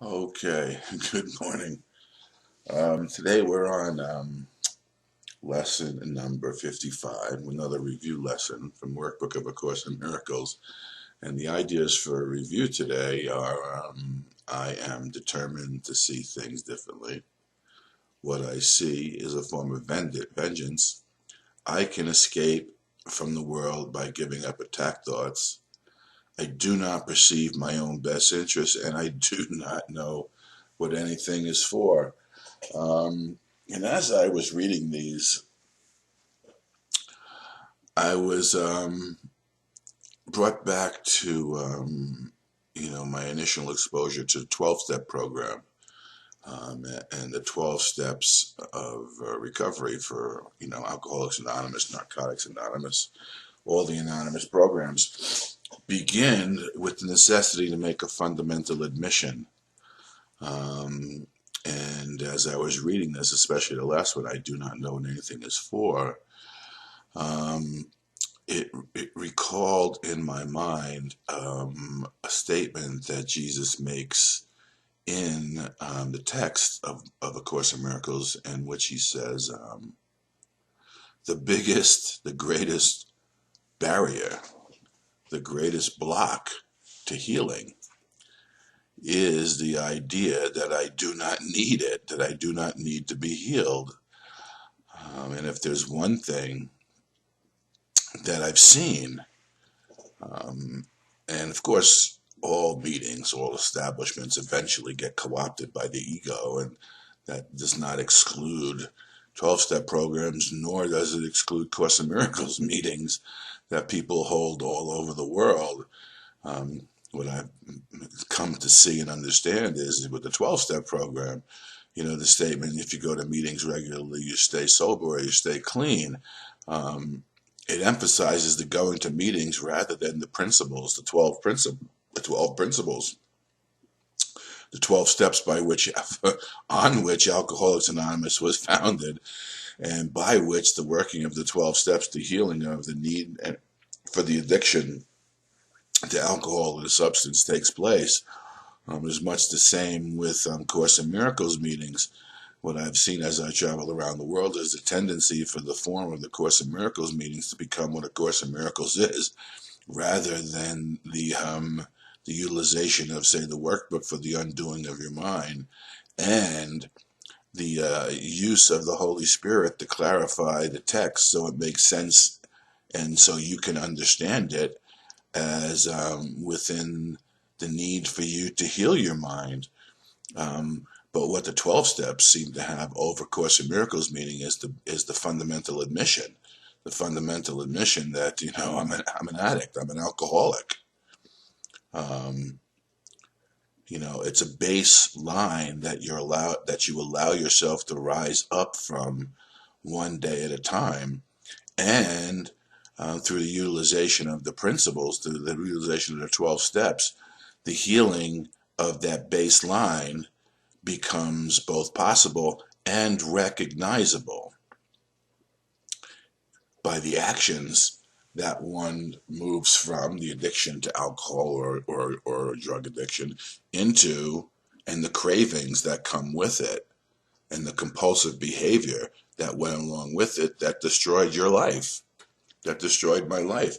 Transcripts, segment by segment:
Okay, good morning. Today we're on lesson number 55, another review lesson from Workbook of A Course in Miracles. And the ideas for review today are I am determined to see things differently. What I see is a form of vengeance. I can escape from the world by giving up attack thoughts. I do not perceive my own best interest, and I do not know what anything is for. And as I was reading these, I was brought back to, my initial exposure to the 12-step program and the 12 steps of recovery for, Alcoholics Anonymous, Narcotics Anonymous, all the anonymous programs begin with the necessity to make a fundamental admission. And as I was reading this, especially the last one, I do not know what anything is for, it recalled in my mind a statement that Jesus makes in the text of A Course in Miracles, in which he says, the biggest, the greatest barrier, the greatest block to healing is the idea that I do not need it, that I do not need to be healed. And if there's one thing that I've seen, and of course, all meetings, all establishments eventually get co-opted by the ego, and that does not exclude 12-step programs, nor does it exclude Course in Miracles meetings that people hold all over the world. What I've come to see and understand is with the 12-step program, the statement, if you go to meetings regularly, you stay sober or you stay clean. It emphasizes the going to meetings rather than the principles, the 12 principles, the 12 steps on which Alcoholics Anonymous was founded, and by which the working of the 12 steps to healing of the need for the addiction to alcohol or the substance takes place. Is much the same with Course in Miracles meetings. What I've seen as I travel around the world is a tendency for the form of the Course in Miracles meetings to become what A Course in Miracles is, rather than the utilization of, say, the workbook for the undoing of your mind, and the use of the Holy Spirit to clarify the text so it makes sense and so you can understand it as within the need for you to heal your mind. But what the 12 steps seem to have over Course in Miracles meaning is the fundamental admission. The fundamental admission that, I'm an addict, I'm an alcoholic. It's a baseline that you allow yourself to rise up from one day at a time, and through the utilization of the principles, through the utilization of the 12 steps, the healing of that baseline becomes both possible and recognizable by the actions that one moves from the addiction to alcohol or drug addiction into, and the cravings that come with it, and the compulsive behavior that went along with it that destroyed your life, that destroyed my life.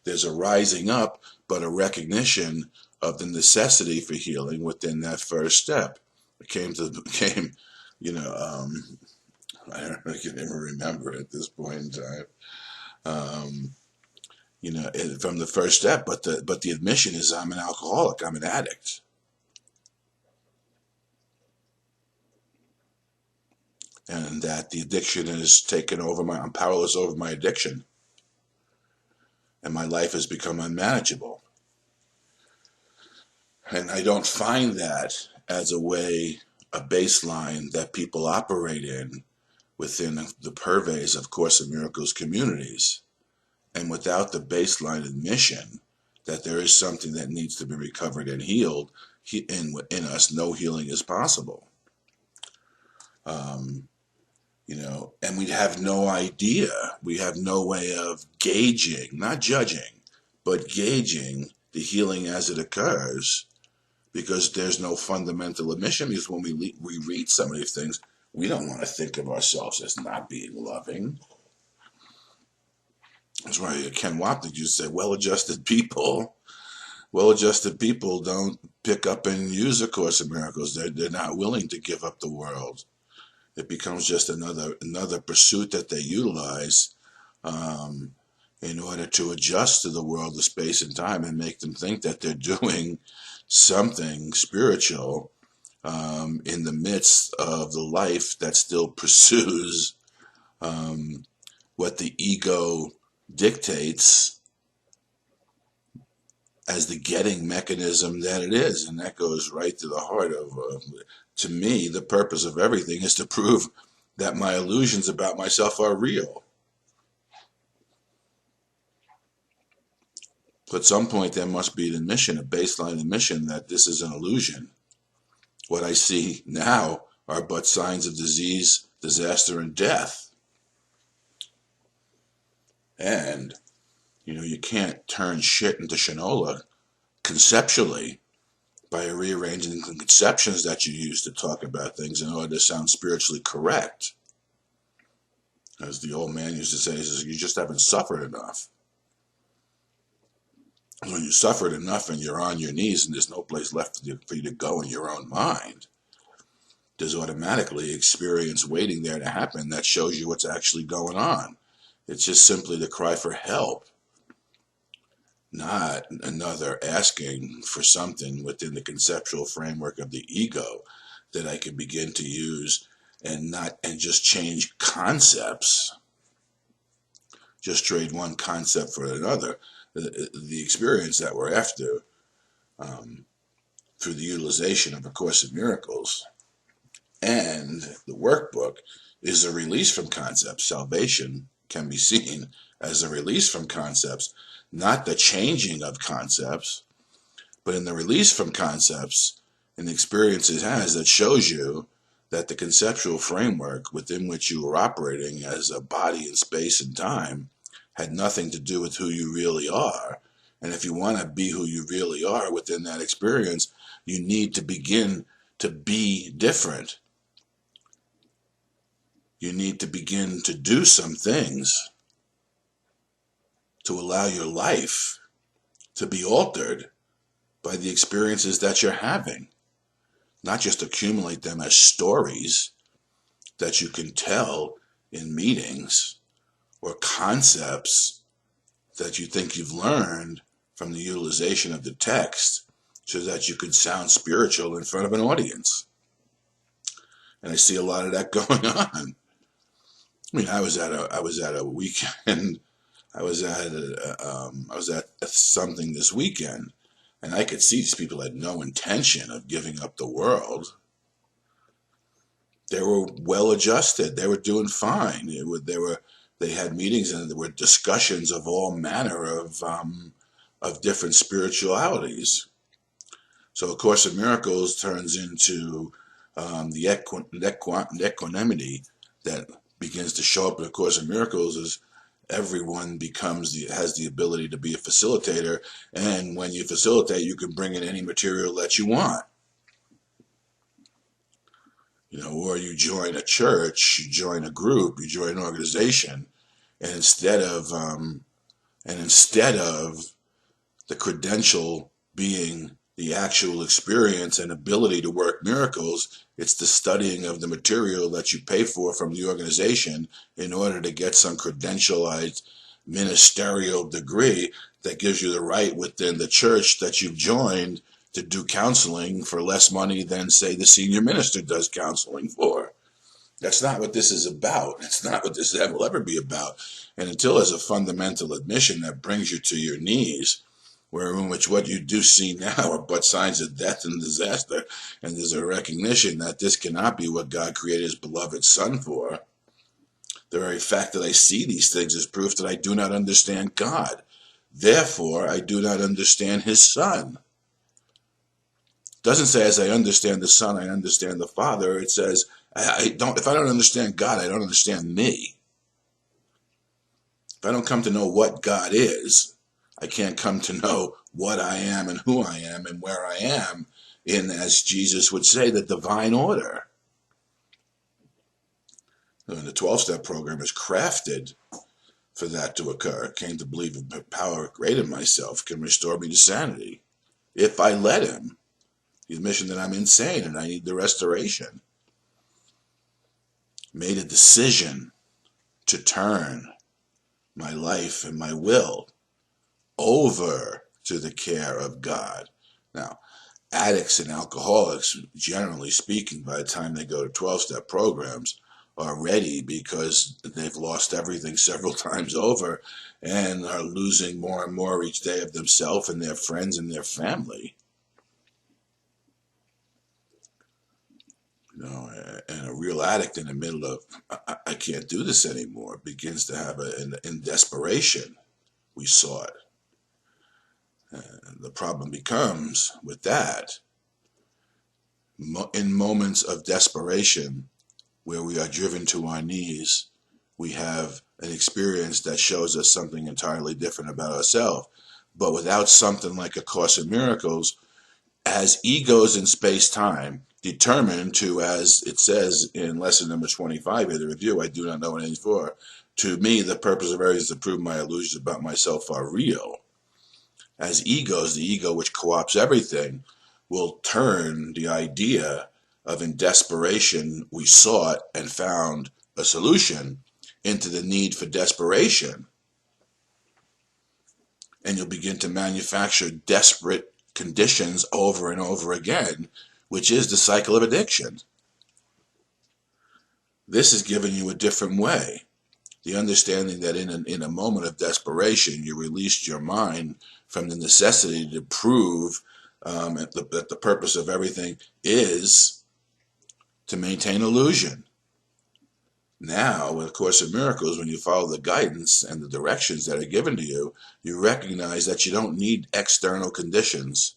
There's a rising up, but a recognition of the necessity for healing within that first step. I can even remember at this point in time. From the first step, but the admission is I'm an alcoholic, I'm an addict. And that the addiction is taken over I'm powerless over my addiction. And my life has become unmanageable. And I don't find that as a baseline that people operate in within the purveyors of Course in Miracles communities. And without the baseline admission that there is something that needs to be recovered and healed, in us, no healing is possible. And we have no idea. We have no way of gauging, not judging, but gauging the healing as it occurs because there's no fundamental admission. Because when we read some of these things, we don't want to think of ourselves as not being loving. That's why Ken Wapnick used to say, well-adjusted people don't pick up and use A Course in Miracles. They're not willing to give up the world. It becomes just another pursuit that they utilize in order to adjust to the world of space and time and make them think that they're doing something spiritual in the midst of the life that still pursues what the ego dictates as the getting mechanism that it is. And that goes right to the heart of, to me, the purpose of everything is to prove that my illusions about myself are real. So at some point there must be an admission, a baseline admission that this is an illusion. What I see now are but signs of disease, disaster, and death. And, you can't turn shit into shinola conceptually by rearranging the conceptions that you use to talk about things in order to sound spiritually correct. As the old man used to say, he says, you just haven't suffered enough. When you suffered enough and you're on your knees and there's no place left for you to go in your own mind, there's automatically experience waiting there to happen that shows you what's actually going on. It's just simply the cry for help, not another asking for something within the conceptual framework of the ego that I can begin to use and just change concepts, just trade one concept for another. The experience that we're after through the utilization of A Course in Miracles and the workbook is a release from concepts. Salvation can be seen as a release from concepts, not the changing of concepts, but in the release from concepts, an experience it has that shows you that the conceptual framework within which you were operating as a body in space and time had nothing to do with who you really are. And if you want to be who you really are within that experience, you need to begin to be different. You need to begin to do some things to allow your life to be altered by the experiences that you're having. Not just accumulate them as stories that you can tell in meetings or concepts that you think you've learned from the utilization of the text so that you can sound spiritual in front of an audience. And I see a lot of that going on. I mean, I was at a weekend. I was at something this weekend, and I could see these people had no intention of giving up the world. They were well adjusted. They were doing fine. They had meetings and there were discussions of all manner of different spiritualities. So A Course in Miracles turns into the equanimity that begins to show up in A Course in Miracles as everyone has the ability to be a facilitator, and when you facilitate, you can bring in any material that you want. Or you join a church, you join a group, you join an organization, and instead of the credential being the actual experience and ability to work miracles, it's the studying of the material that you pay for from the organization in order to get some credentialized ministerial degree that gives you the right within the church that you've joined to do counseling for less money than, say, the senior minister does counseling for. That's not what this is about. It's not what this will ever be about. And until there's a fundamental admission that brings you to your knees, in which what you do see now are but signs of death and disaster, and there's a recognition that this cannot be what God created his beloved Son for. The very fact that I see these things is proof that I do not understand God. Therefore, I do not understand his Son. It doesn't say as I understand the Son, I understand the Father. It says, if I don't understand God, I don't understand me. If I don't come to know what God is, I can't come to know what I am and who I am and where I am in, as Jesus would say, the divine order. And the 12-step program is crafted for that to occur. I came to believe a power greater than myself can restore me to sanity if I let him. He's mentioned that I'm insane and I need the restoration. Made a decision to turn my life and my will over to the care of God. Now, addicts and alcoholics, generally speaking, by the time they go to 12-step programs, are ready because they've lost everything several times over and are losing more and more each day of themselves and their friends and their family. You know, and a real addict in the middle of, I can't do this anymore, begins to have in desperation, we saw it. The problem becomes with that, in moments of desperation, where we are driven to our knees, we have an experience that shows us something entirely different about ourselves. But without something like A Course in Miracles, as egos in space-time, determined to, as it says in lesson number 25 of the review, I do not know what it is for, to me, the purpose of everything is to prove my illusions about myself are real. As egos, the ego which co-opts everything, will turn the idea of, in desperation we sought and found a solution, into the need for desperation. And you'll begin to manufacture desperate conditions over and over again, which is the cycle of addiction. This is giving you a different way. The understanding that in a moment of desperation, you released your mind from the necessity to prove that the purpose of everything is to maintain illusion. Now, with A Course in Miracles, when you follow the guidance and the directions that are given to you, you recognize that you don't need external conditions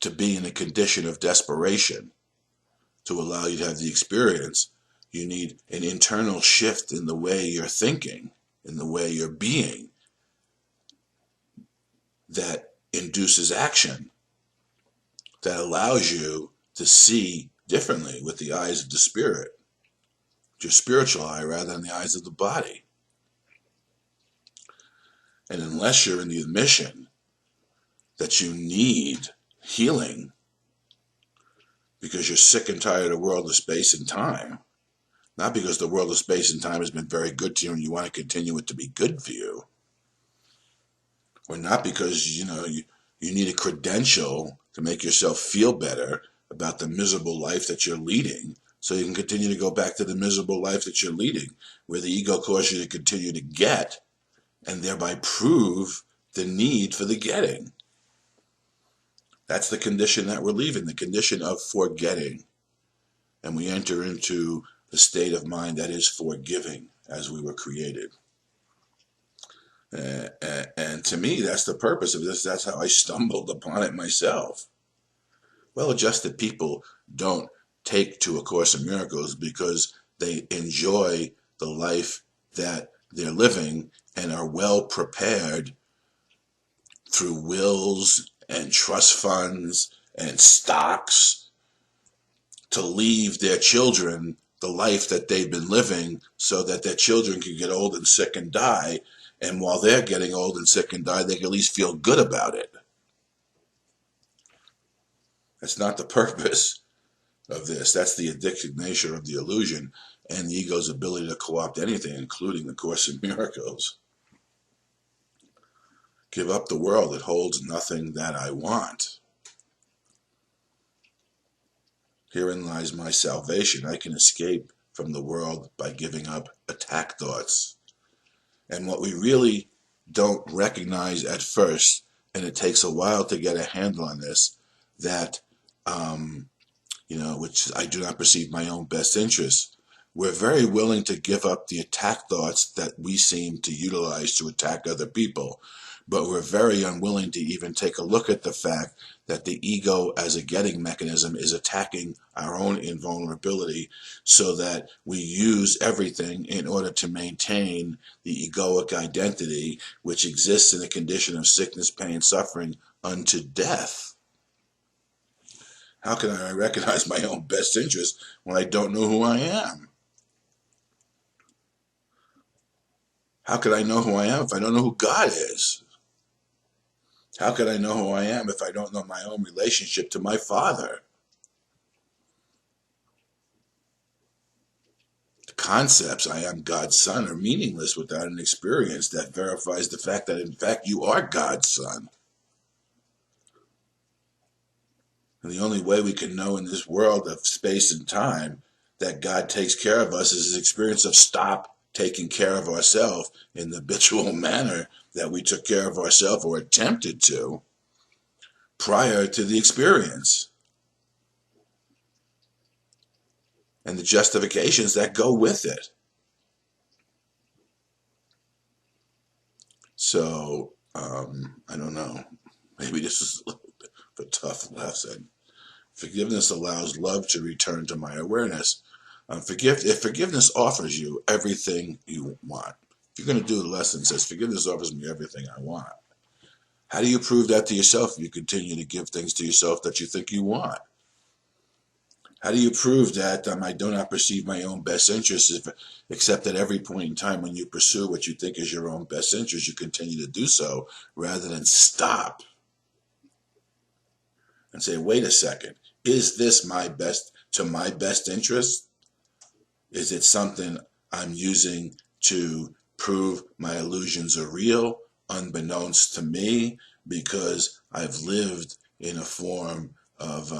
to be in a condition of desperation to allow you to have the experience. You need an internal shift in the way you're thinking, in the way you're being, that induces action, that allows you to see differently with the eyes of the spirit, your spiritual eye rather than the eyes of the body. And unless you're in the admission that you need healing because you're sick and tired of the world of space and time, not because the world of space and time has been very good to you and you want to continue it to be good for you, or not because you need a credential to make yourself feel better about the miserable life that you're leading, so you can continue to go back to the miserable life that you're leading, where the ego causes you to continue to get and thereby prove the need for the getting. That's the condition that we're leaving, the condition of forgetting. And we enter into the state of mind that is forgiving as we were created. And to me, that's the purpose of this. That's how I stumbled upon it myself. Well-adjusted people don't take to A Course in Miracles because they enjoy the life that they're living and are well prepared through wills and trust funds and stocks to leave their children the life that they've been living so that their children can get old and sick and die. And while they're getting old and sick and die, they can at least feel good about it. That's not the purpose of this. That's the addictive nature of the illusion and the ego's ability to co-opt anything, including the Course in Miracles. Give up the world. It holds nothing that I want. Herein lies my salvation. I can escape from the world by giving up attack thoughts. And what we really don't recognize at first, and it takes a while to get a handle on this, that, which I do not perceive my own best interests, we're very willing to give up the attack thoughts that we seem to utilize to attack other people. but we're very unwilling to even take a look at the fact that the ego as a getting mechanism is attacking our own invulnerability, so that we use everything in order to maintain the egoic identity, which exists in a condition of sickness, pain, suffering unto death. How can I recognize my own best interest when I don't know who I am? How could I know who I am if I don't know who God is? How could I know who I am if I don't know my own relationship to my Father? The concepts, I am God's son, are meaningless without an experience that verifies the fact that, in fact, you are God's son. And the only way we can know in this world of space and time that God takes care of us is his experience of stop taking care of ourselves in the habitual manner that we took care of ourselves or attempted to prior to the experience, and the justifications that go with it. So, I don't know. Maybe this is a little bit of a tough lesson. Forgiveness allows love to return to my awareness. If forgiveness offers you everything you want, if you're going to do the lesson, it says forgiveness offers me everything I want. How do you prove that to yourself if you continue to give things to yourself that you think you want? How do you prove that I do not perceive my own best interests, except at every point in time when you pursue what you think is your own best interest, you continue to do so rather than stop and say, wait a second, is this my best interest? Is it something I'm using to prove my illusions are real, unbeknownst to me, because I've lived in a form of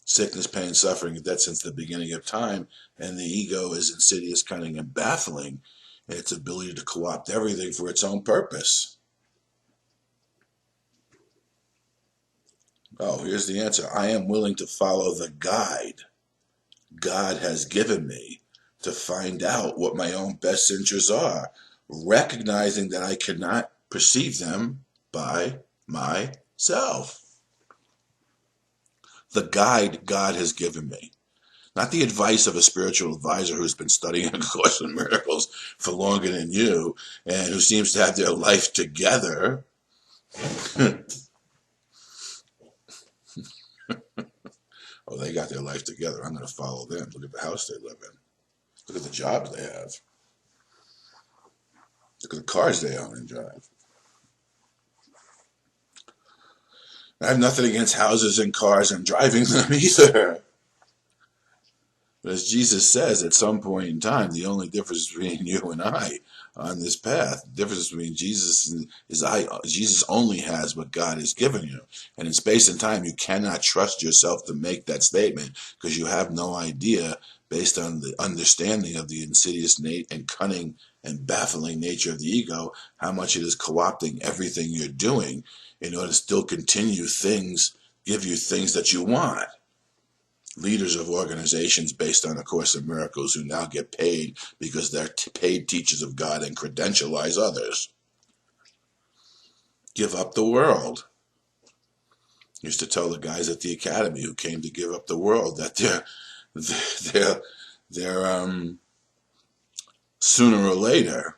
sickness, pain, suffering, and death since the beginning of time, and the ego is insidious, cunning, and baffling in its ability to co-opt everything for its own purpose? Oh, here's the answer. I am willing to follow the guide God has given me to find out what my own best interests are, recognizing that I cannot perceive them by myself. The guide God has given me, not the advice of a spiritual advisor who's been studying A Course in Miracles for longer than you and who seems to have their life together. Oh, they got their life together. I'm going to follow them. Look at the house they live in. Look at the jobs they have. Look at the cars they own and drive. I have nothing against houses and cars and driving them either. But as Jesus says, at some point in time, the only difference between you and I on this path, the difference between Jesus is Jesus only has what God has given you. And in space and time, you cannot trust yourself to make that statement because you have no idea, based on the understanding of the insidious and cunning and baffling nature of the ego, how much it is co-opting everything you're doing in order to still continue give you things that you want. Leaders of organizations based on A Course in Miracles who now get paid because they're paid teachers of God and credentialize others. Give up the world. I used to tell the guys at the academy who came to give up the world that they're sooner or later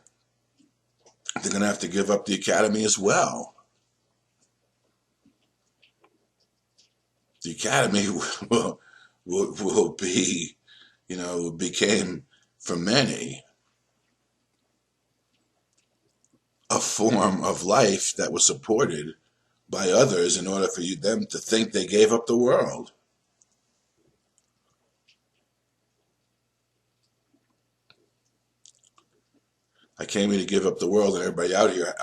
they're going to have to give up the academy as well. The academy will be, became for many a form of life that was supported by others in order for them to think they gave up the world. I came here to give up the world, and everybody out here,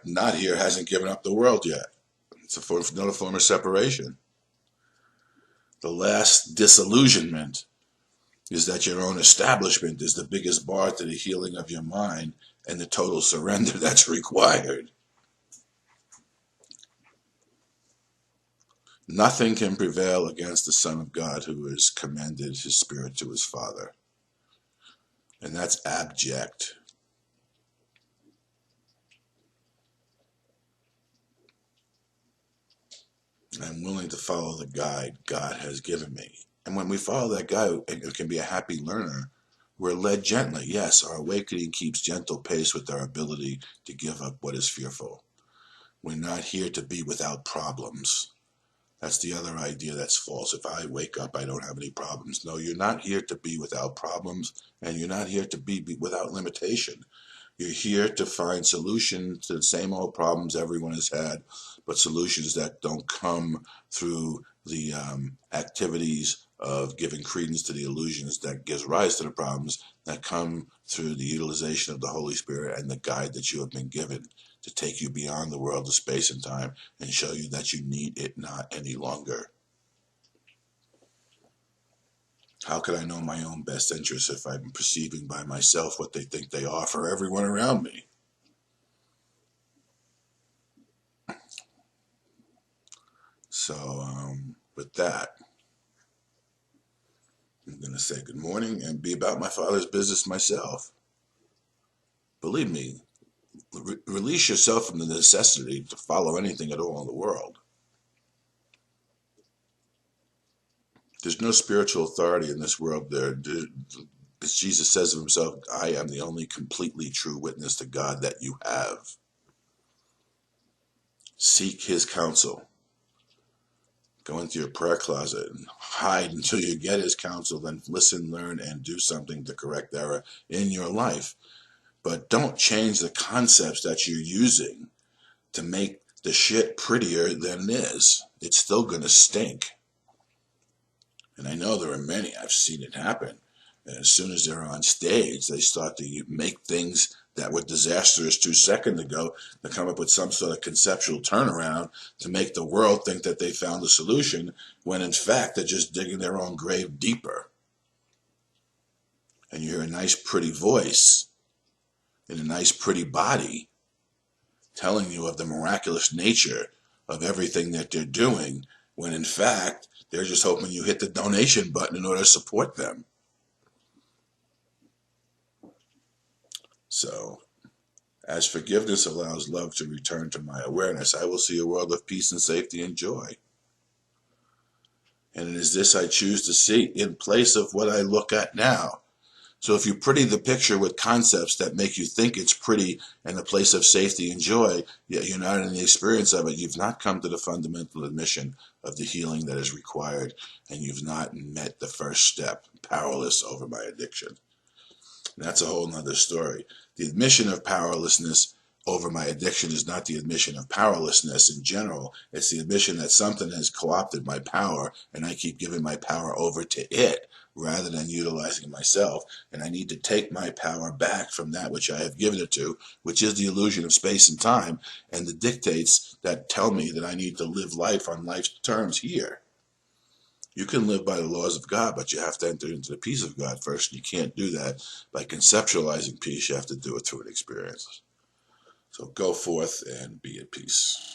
not here, hasn't given up the world yet. It's another form of separation. The last disillusionment is that your own establishment is the biggest bar to the healing of your mind and the total surrender that's required. Nothing can prevail against the Son of God who has commended his spirit to his Father. And that's abject. I'm willing to follow the guide God has given me. And when we follow that guide, it can be a happy learner. We're led gently. Yes, our awakening keeps gentle pace with our ability to give up what is fearful. We're not here to be without problems. That's the other idea that's false. If I wake up, I don't have any problems. No, you're not here to be without problems, and you're not here to be without limitation. You're here to find solutions to the same old problems everyone has had, but solutions that don't come through the activities of giving credence to the illusions that gives rise to the problems, that come through the utilization of the Holy Spirit and the guide that you have been given to take you beyond the world of space and time and show you that you need it not any longer. How could I know my own best interests if I'm perceiving by myself what they think they are for everyone around me? So with that, I'm going to say good morning and be about my Father's business myself. Believe me, release yourself from the necessity to follow anything at all in the world. There's no spiritual authority in this world. As Jesus says of himself, I am the only completely true witness to God that you have. Seek his counsel. Go into your prayer closet and hide until you get his counsel, then listen, learn, and do something to correct error in your life. But don't change the concepts that you're using to make the shit prettier than it is. It's still going to stink. And I know there are many, I've seen it happen. And as soon as they're on stage, they start to make things that were disastrous 2 seconds ago to come up with some sort of conceptual turnaround to make the world think that they found a solution, when in fact they're just digging their own grave deeper. And you hear a nice pretty voice in a nice pretty body telling you of the miraculous nature of everything that they're doing, when in fact they're just hoping you hit the donation button in order to support them. So, as forgiveness allows love to return to my awareness, I will see a world of peace and safety and joy. And it is this I choose to see in place of what I look at now. So if you pretty the picture with concepts that make you think it's pretty and a place of safety and joy, yet you're not in the experience of it, you've not come to the fundamental admission of the healing that is required, and you've not met the first step, powerless over my addiction. And that's a whole nother story. The admission of powerlessness over my addiction is not the admission of powerlessness in general. It's the admission that something has co-opted my power, and I keep giving my power over to it rather than utilizing myself. And I need to take my power back from that which I have given it to, which is the illusion of space and time, and the dictates that tell me that I need to live life on life's terms here. You can live by the laws of God, but you have to enter into the peace of God first. You can't do that by conceptualizing peace. You have to do it through an experience. So go forth and be at peace.